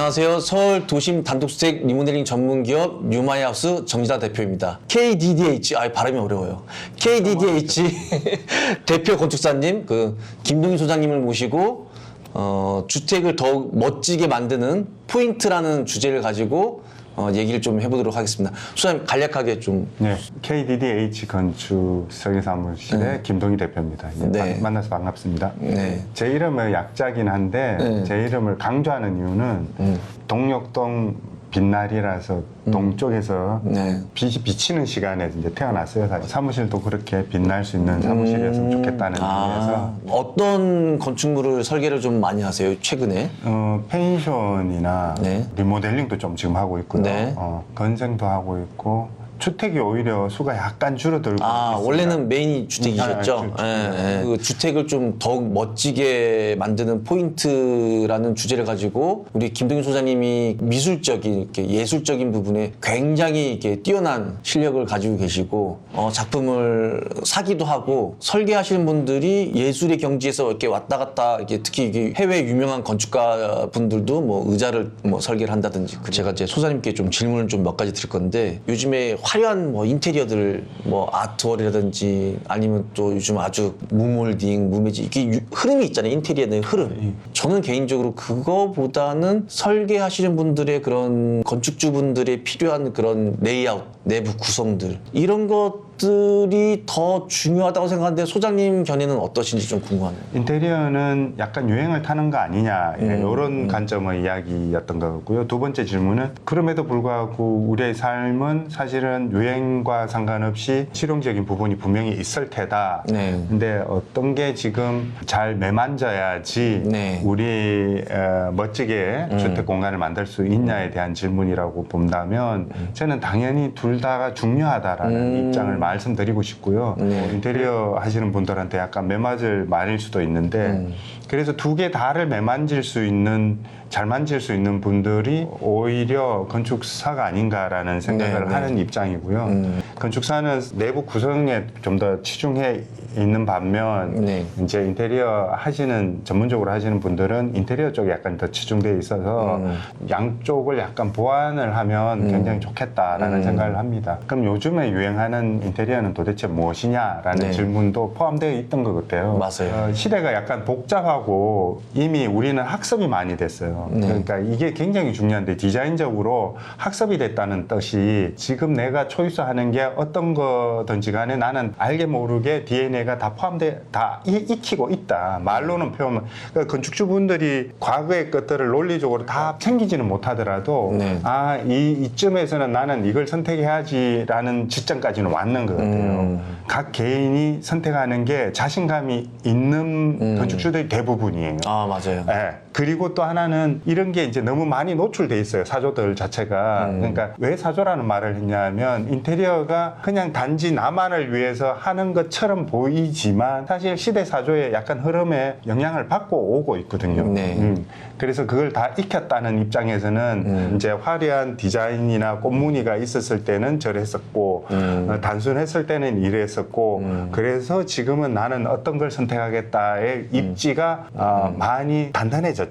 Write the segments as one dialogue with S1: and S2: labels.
S1: 안녕하세요. 서울 도심 단독주택 리모델링 전문기업 뉴마이하우스 정지다 대표입니다. KDDH, 발음이 어려워요. KDDH 대표 건축사님, 김동희 소장님을 모시고 주택을 더욱 멋지게 만드는 포인트라는 주제를 가지고 얘기를 좀 해보도록 하겠습니다. 소장님 간략하게 좀.
S2: 네, KDDH 건축 설계사무실의 김동희 대표입니다.
S1: 네.
S2: 만나서 반갑습니다.
S1: 네.
S2: 제 이름은 약자긴 한데 제 이름을 강조하는 이유는 동력동 빛날이라서 동쪽에서 빛이 비치는 시간에 이제 태어났어요. 사실 사무실도 그렇게 빛날 수 있는 사무실이었으면 좋겠다는 의미에서.
S1: 어떤 건축물을 설계를 좀 많이 하세요, 최근에?
S2: 펜션이나
S1: 네.
S2: 리모델링도 좀 지금 하고 있고요.
S1: 네.
S2: 건생도 하고 있고 주택이 오히려 수가 약간 줄어들고 있습니다.
S1: 원래는 메인이 주택이셨죠? 그 주택을 좀 더욱 멋지게 만드는 포인트라는 주제를 가지고 우리 김동희 소장님이 미술적인, 이렇게 예술적인 부분에 굉장히 이렇게 뛰어난 실력을 가지고 계시고 작품을 사기도 하고 설계하시는 분들이 예술의 경지에서 이렇게 왔다 갔다 이렇게 특히 이게 해외 유명한 건축가 분들도 뭐 의자를 뭐 설계를 한다든지 제가 이제 소장님께 좀 질문을 좀 몇 가지 드릴 건데 요즘에 화려한 뭐 인테리어들 뭐 아트월이라든지 아니면 또 요즘 아주 무몰딩, 무매직 이게 흐름이 있잖아요. 인테리어의 흐름. 저는 개인적으로 그거보다는 설계하시는 분들의 그런 건축주분들의 필요한 그런 레이아웃, 내부 구성들 이런 것들이 더 중요하다고 생각하는데 소장님 견해는 어떠신지 좀 궁금하네요.
S2: 인테리어는 약간 유행을 타는 거 아니냐 이런 관점의 이야기였던 것 같고요. 두 번째 질문은 그럼에도 불구하고 우리의 삶은 사실은 유행과 상관없이 실용적인 부분이 분명히 있을 테다. 근데 어떤 게 지금 잘 매만져야지 우리 멋지게 주택 공간을 만들 수 있냐에 대한 질문이라고 본다면 저는 당연히 둘 다가 중요하다라는 입장을 말씀드리고 싶고요. 인테리어 하시는 분들한테 약간 매맞을 말일 수도 있는데 그래서 두 개 다를 매만질 수 있는 잘 만질 수 있는 분들이 오히려 건축사가 아닌가라는 생각을 하는 입장이고요. 건축사는 내부 구성에 좀 더 치중해 있는 반면 이제 인테리어 하시는 전문적으로 하시는 분들은 인테리어 쪽에 약간 더 치중되어 있어서 양쪽을 약간 보완을 하면 굉장히 좋겠다라는 생각을 합니다. 그럼 요즘에 유행하는 인테리어는 도대체 무엇이냐라는 질문도 포함되어 있던 것 같아요.
S1: 맞아요.
S2: 시대가 약간 복잡하고 이미 우리는 학습이 많이 됐어요. 그러니까 이게 굉장히 중요한데 디자인적으로 학습이 됐다는 뜻이 지금 내가 초이스하는 게 어떤 거든지 간에 나는 알게 모르게 DNA가 다 익히고 있다. 말로는 표현. 그러니까 건축주분들이 과거의 것들을 논리적으로 다 챙기지는 못하더라도 이쯤에서는 나는 이걸 선택해야지라는 지점까지는 왔는 것 같아요. 각 개인이 선택하는 게 자신감이 있는 건축주들이 대부분이에요.
S1: 맞아요.
S2: 그리고 또 하나는 이런 게 이제 너무 많이 노출돼 있어요. 사조들 자체가. 그러니까 왜 사조라는 말을 했냐면 인테리어가 그냥 단지 나만을 위해서 하는 것처럼 보이지만 사실 시대 사조의 약간 흐름에 영향을 받고 오고 있거든요. 그래서 그걸 다 익혔다는 입장에서는 이제 화려한 디자인이나 꽃무늬가 있었을 때는 저랬었고 단순했을 때는 이랬었고 그래서 지금은 나는 어떤 걸 선택하겠다의 입지가 많이 단단해졌죠.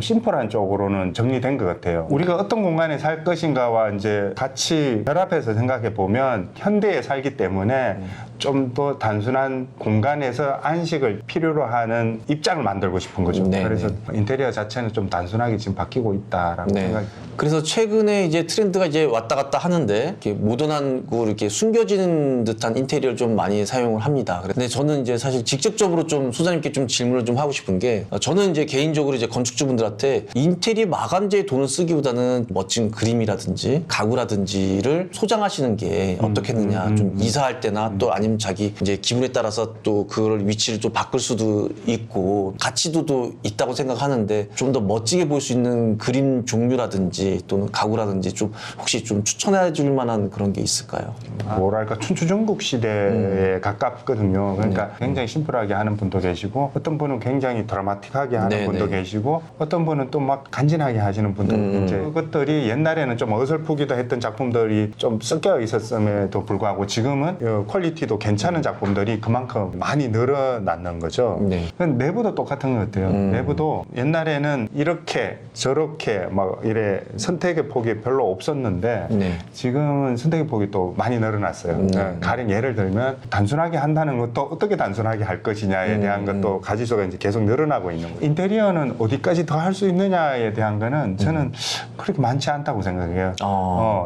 S2: 심플한 쪽으로는 정리된 것 같아요. 우리가 어떤 공간에 살 것인가와 이제 같이 결합해서 생각해 보면 현대에 살기 때문에 좀 더 단순한 공간에서 안식을 필요로 하는 입장을 만들고 싶은 거죠. 그래서 인테리어 자체는 좀 단순하게 지금 바뀌고 있다라고 생각이 듭니다.
S1: 그래서 최근에 이제 트렌드가 이제 왔다 갔다 하는데 이렇게 모던하고 이렇게 숨겨지는 듯한 인테리어를 좀 많이 사용을 합니다. 근데 저는 이제 사실 직접적으로 좀 소장님께 좀 질문을 좀 하고 싶은 게 저는 이제 개인적으로 이제 건축주분들한테 인테리어 마감재에 돈을 쓰기보다는 멋진 그림이라든지 가구라든지를 소장하시는 게 어떻겠느냐. 좀 이사할 때나 또 아니면 자기 이제 기분에 따라서 또 그걸 위치를 좀 바꿀 수도 있고 가치도도 있다고 생각하는데 좀 더 멋지게 볼 수 있는 그림 종류라든지 또는 가구라든지 좀 혹시 좀 추천해 줄 만한 그런 게 있을까요?
S2: 뭐랄까 춘추전국 시대에 가깝거든요. 그러니까 굉장히 심플하게 하는 분도 계시고 어떤 분은 굉장히 드라마틱하게 하는 분도 계시고 어떤 분은 또 막 간지나게 하시는 분들 이제 그것들이 옛날에는 좀 어설프기도 했던 작품들이 좀 섞여 있었음에도 불구하고 지금은 퀄리티도 괜찮은 작품들이 그만큼 많이 늘어났는 거죠.
S1: 네.
S2: 내부도 똑같은 것 같아요. 내부도 옛날에는 이렇게 저렇게 막 이래 선택의 폭이 별로 없었는데
S1: 네.
S2: 지금은 선택의 폭이 또 많이 늘어났어요. 가령 예를 들면 단순하게 한다는 것도 어떻게 단순하게 할 것이냐에 대한 것도 가지수가 이제 계속 늘어나고 있는 거예요. 인테리어는 어디까지 더 할 수 있느냐에 대한 거는 저는 그렇게 많지 않다고 생각해요.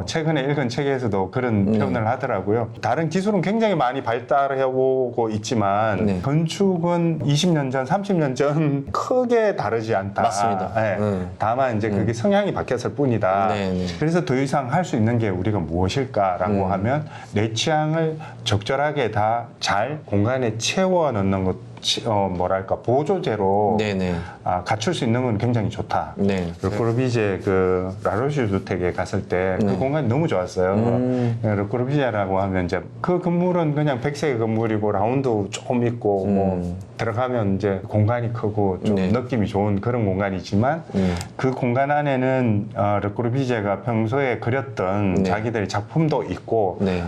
S2: 최근에 읽은 책에서도 그런 표현을 하더라고요. 다른 기술은 굉장히 많이 발달해오고 있지만
S1: 네.
S2: 건축은 20년 전, 30년 전 크게 다르지 않다.
S1: 맞습니다.
S2: 네. 다만 이제 그게 성향이 바뀌었을 뿐이다.
S1: 네, 네.
S2: 그래서 더 이상 할 수 있는 게 우리가 무엇일까라고 하면 내 취향을 적절하게 다 잘 공간에 채워 넣는 것. 뭐랄까 보조제로
S1: 네네.
S2: 갖출 수 있는 건 굉장히 좋다.
S1: 네.
S2: 르코르비제 그 라로슈 주택에 갔을 때 그 공간이 너무 좋았어요. 르코르비제라고 하면 이제 그 건물은 그냥 백색 건물이고 라운드 조금 있고 뭐 들어가면 이제 공간이 크고 좀
S1: 네.
S2: 느낌이 좋은 그런 공간이지만 그 공간 안에는 르코르비제가 평소에 그렸던
S1: 네.
S2: 자기들의 작품도 있고
S1: 네.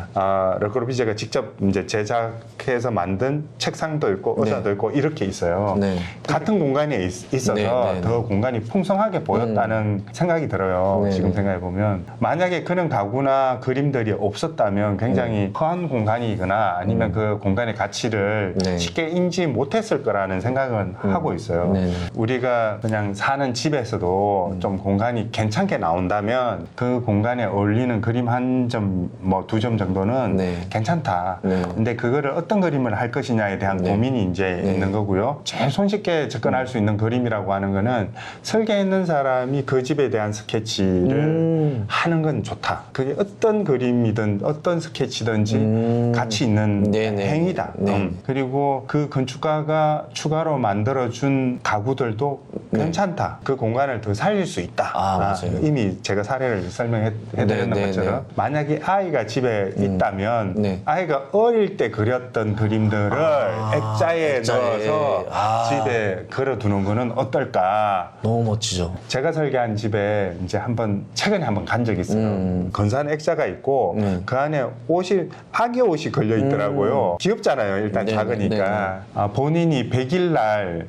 S2: 르코르비제가 직접 이제 제작해서 만든 책상도 있고 의자도 있고 이렇게 있어요.
S1: 네.
S2: 같은 공간에 있어서
S1: 네, 네,
S2: 더 공간이 풍성하게 보였다는 생각이 들어요.
S1: 네,
S2: 지금
S1: 네.
S2: 생각해 보면 만약에 그런 가구나 그림들이 없었다면 굉장히 허한 공간이거나 아니면 그 공간의 가치를
S1: 네.
S2: 쉽게 인지 못했을 거라는 생각은 하고 있어요.
S1: 네, 네.
S2: 우리가 그냥 사는 집에서도 좀 공간이 괜찮게 나온다면 그 공간에 어울리는 그림 한 점, 뭐 두 점 정도는
S1: 네.
S2: 괜찮다.
S1: 네.
S2: 근데 그거를 어떤 그림을 할 것이냐에 대한
S1: 네.
S2: 고민이 이제
S1: 네.
S2: 있는 거고요. 제일 손쉽게 접근할 수 있는 그림이라고 하는 거는 설계했는 사람이 그 집에 대한 스케치를 하는 건 좋다. 그게 어떤 그림이든 어떤 스케치든지 가치 있는
S1: 네네.
S2: 행위다.
S1: 네.
S2: 그리고 그 건축가가 추가로 만들어준 가구들도 괜찮다. 그 공간을 더 살릴 수 있다.
S1: 맞아요.
S2: 이미 제가 사례를 설명해드렸는
S1: 네, 네,
S2: 것처럼 만약에 아이가 집에 있다면
S1: 네.
S2: 아이가 어릴 때 그렸던 그림들을 액자에 넣어서 집에 걸어두는 거는 어떨까?
S1: 너무 멋지죠.
S2: 제가 설계한 집에 이제 최근에 한번 간 적이 있어요. 건산 액자가 있고 그 안에 아기 옷이 걸려 있더라고요. 귀엽잖아요. 일단
S1: 네네,
S2: 작으니까. 본인이 100일 날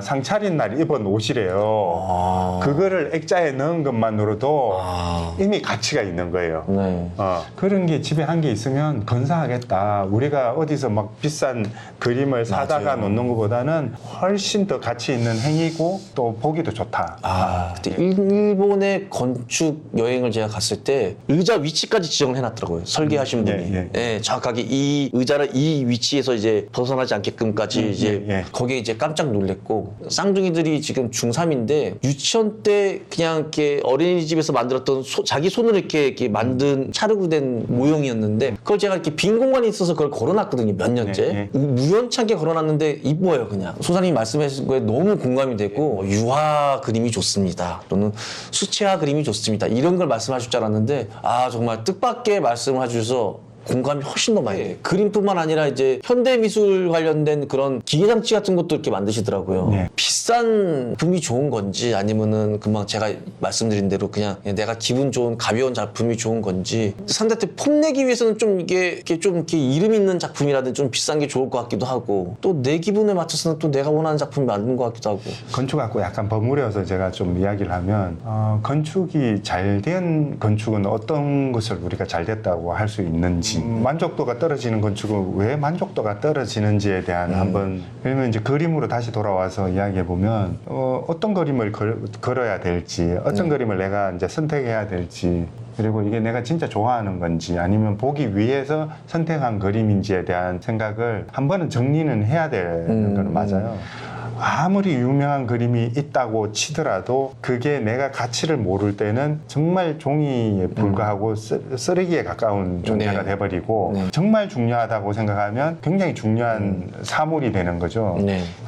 S2: 상차린 날 입은 옷이래요. 그거를 액자에 넣은 것만으로도 이미 가치가 있는 거예요.
S1: 네.
S2: 그런 게 집에 한 개 있으면 건사하겠다. 우리가 어디서 막 비싼 그림을 사다가
S1: 맞아요.
S2: 놓는 것보다는 훨씬 더 가치 있는 행위고 또 보기도 좋다.
S1: 그때 일본의 건축 여행을 제가 갔을 때 의자 위치까지 지정을 해놨더라고요. 설계하신 분이. 예, 정확하게 이 의자를 이 위치에서 이제 벗어나지 않게끔까지 이제 거기에 이제 깜짝 놀랬고 쌍둥이들이 지금 중3인데 유치원 때 그냥 이렇게 어린이집에서 만들었던 자기 손으로 이렇게 만든 찰흙으로 된 모형이었는데 그걸 제가 이렇게 빈 공간이 있어서 그걸 걸어놨거든요. 몇 년째. 우연찮게 걸어놨는데 이뻐요, 그냥. 소장님이 말씀하신 거에 너무 공감이 되고 유화 그림이 좋습니다. 또는 수채화 그림이 좋습니다. 이런 걸 말씀하실 줄 알았는데 정말 뜻밖의 말씀을 해주셔서 공감이 훨씬 더 많이 돼요. 그림뿐만 아니라 이제 현대미술 관련된 그런 기계장치 같은 것도 이렇게 만드시더라고요. 비싼 작품이 좋은 건지 아니면은 금방 제가 말씀드린 대로 그냥 내가 기분 좋은 가벼운 작품이 좋은 건지 상대한테 폼내기 위해서는 좀 이게 좀 이렇게 이름 있는 작품이라든지 좀 비싼 게 좋을 것 같기도 하고 또 내 기분에 맞춰서는 또 내가 원하는 작품이 맞는 것 같기도 하고
S2: 건축하고 약간 버무려서 제가 좀 이야기를 하면 건축이 잘 된 건축은 어떤 것을 우리가 잘 됐다고 할 수 있는지 만족도가 떨어지는 건축은 왜 만족도가 떨어지는지에 대한 한번 그러면 이제 그림으로 다시 돌아와서 이야기해 보면 어떤 그림을 걸어야 될지 어떤 그림을 내가 이제 선택해야 될지 그리고 이게 내가 진짜 좋아하는 건지 아니면 보기 위해서 선택한 그림인지에 대한 생각을 한 번은 정리는 해야 되는 건 맞아요. 아무리 유명한 그림이 있다고 치더라도 그게 내가 가치를 모를 때는 정말 종이에 불과하고 쓰레기에 가까운 존재가 돼버리고 정말 중요하다고 생각하면 굉장히 중요한 사물이 되는 거죠.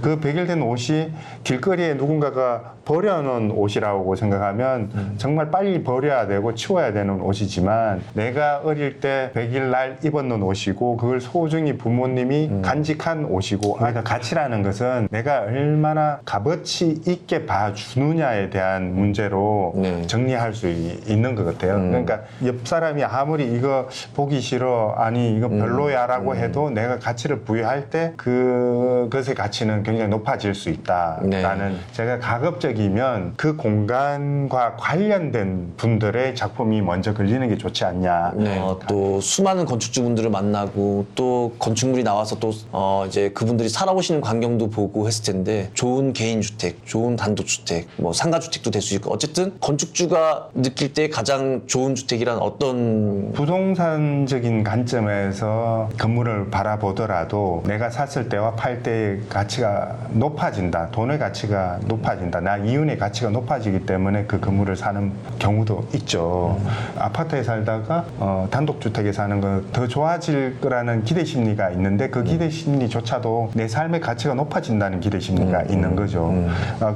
S2: 그 백일된 옷이 길거리에 누군가가 버려놓은 옷이라고 생각하면 정말 빨리 버려야 되고 치워야 되는 옷이지만 내가 어릴 때 100일 날 입었는 옷이고 그걸 소중히 부모님이 간직한 옷이고 그러니까 가치라는 것은 내가 얼마나 값어치 있게 봐주느냐에 대한 문제로
S1: 네.
S2: 정리할 수 있는 것 같아요. 그러니까 옆 사람이 아무리 이거 보기 싫어, 아니 이거 별로야라고 해도 내가 가치를 부여할 때 그것의 가치는 굉장히 높아질 수 있다라는
S1: 네.
S2: 제가 가급적이면 그 공간과 관련된 분들의 작품이 먼저 걸리는 게 좋지 않냐.
S1: 또 수많은 건축주분들을 만나고 또 건축물이 나와서 또 이제 그분들이 살아오시는 광경도 보고 했을 텐데 좋은 개인주택, 좋은 단독주택, 뭐 상가주택도 될 수 있고 어쨌든 건축주가 느낄 때 가장 좋은 주택이란 어떤
S2: 부동산적인 관점에서 건물을 바라보더라도 내가 샀을 때와 팔 때의 가치가 높아진다. 돈의 가치가 높아진다. 나 이윤의 가치가 높아지기 때문에 그 건물을 사는 경우도 있죠. 아파트에 살다가 단독주택에 사는 거 더 좋아질 거라는 기대 심리가 있는데 그 기대 심리조차도 내 삶의 가치가 높아진다는 기대 심리가 있는 거죠.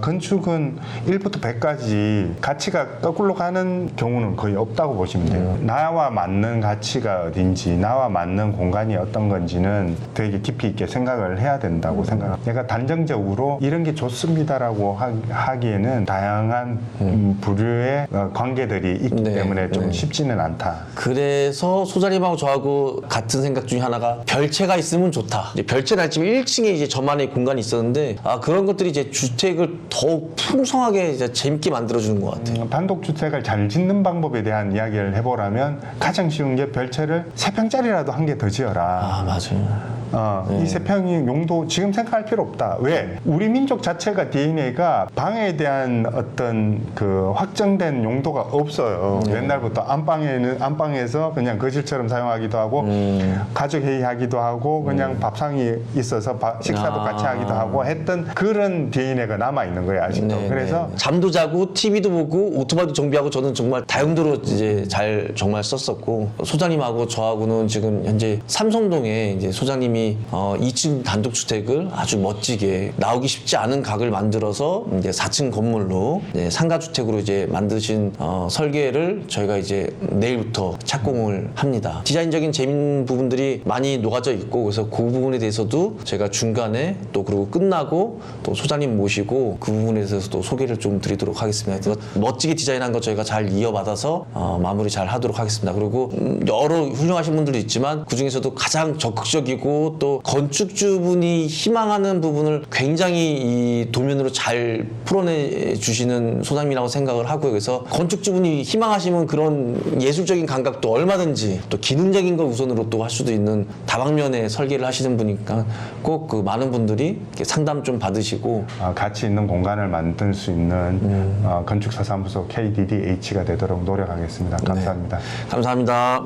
S2: 건축은 1부터 100까지 가치가 거꾸로 가는 경우는 거의 없다고 보시면 돼요. 나와 맞는 가치가 어딘지, 나와 맞는 공간이 어떤 건지는 되게 깊이 있게 생각을 해야 된다고 생각합니다. 내가 단정적으로 이런 게 좋습니다라고 하기에는 다양한 부류의 관계들이 있기 때문에 좀 쉽지는 않다.
S1: 그래서 소장님하고 저하고 같은 생각 중에 하나가 별채가 있으면 좋다. 이제 별채는 아니지만 1층에 이제 저만의 공간이 있었는데 그런 것들이 이제 주택을 더욱 풍성하게 이제 재밌게 만들어주는 것 같아요.
S2: 단독주택을 잘 짓는 방법에 대한 이야기를 해보라면 가장 쉬운 게 별채를 3평짜리라도 한 개 더 지어라.
S1: 맞아요.
S2: 이 3평이 용도 지금 생각할 필요 없다. 왜? 우리 민족 자체가 DNA가 방에 대한 어떤 그 확정된 용도가 없어요. 옛날부터 안방에서 그냥 거실처럼 사용하기도 하고 가족 회의하기도 하고 그냥 밥상이 있어서 식사도 같이 하기도 하고 했던 그런 DNA가 남아 있는 거예요, 아직도. 그래서
S1: 잠도 자고 TV도 보고 오토바이도 정비하고 저는 정말 다용도로 이제 잘 정말 썼었고 소장님하고 저하고는 지금 현재 삼성동에 이제 소장님이 2층 단독주택을 아주 멋지게 나오기 쉽지 않은 각을 만들어서 이제 4층 건물로 이제 상가주택으로 이제 만드신 설계를 저희가 이제 내일부터 착공을 합니다. 디자인적인 재밌는 부분들이 많이 녹아져 있고 그래서 그 부분에 대해서도 제가 중간에 또 그리고 끝나고 또 소장님 모시고 그 부분에 대해서 또 소개를 좀 드리도록 하겠습니다. 그래서 멋지게 디자인한 거 저희가 잘 이어받아서 마무리 잘 하도록 하겠습니다. 그리고 여러 훌륭하신 분들도 있지만 그 중에서도 가장 적극적이고 또 건축주분이 희망하는 부분을 굉장히 이 도면으로 잘 풀어내 주시는 소장님이라고 생각을 하고요. 그래서 건축주분이 희망하시면 그런 예술적인 감각도 얼마든지 또 기능적인 걸 우선으로 또 할 수도 있는 다방면의 설계를 하시는 분이니까 꼭 그 많은 분들이 이렇게 상담 좀 받으시고
S2: 가치 있는 공간을 만들 수 있는 건축사사무소 KDDH가 되도록 노력하겠습니다. 감사합니다.
S1: 감사합니다.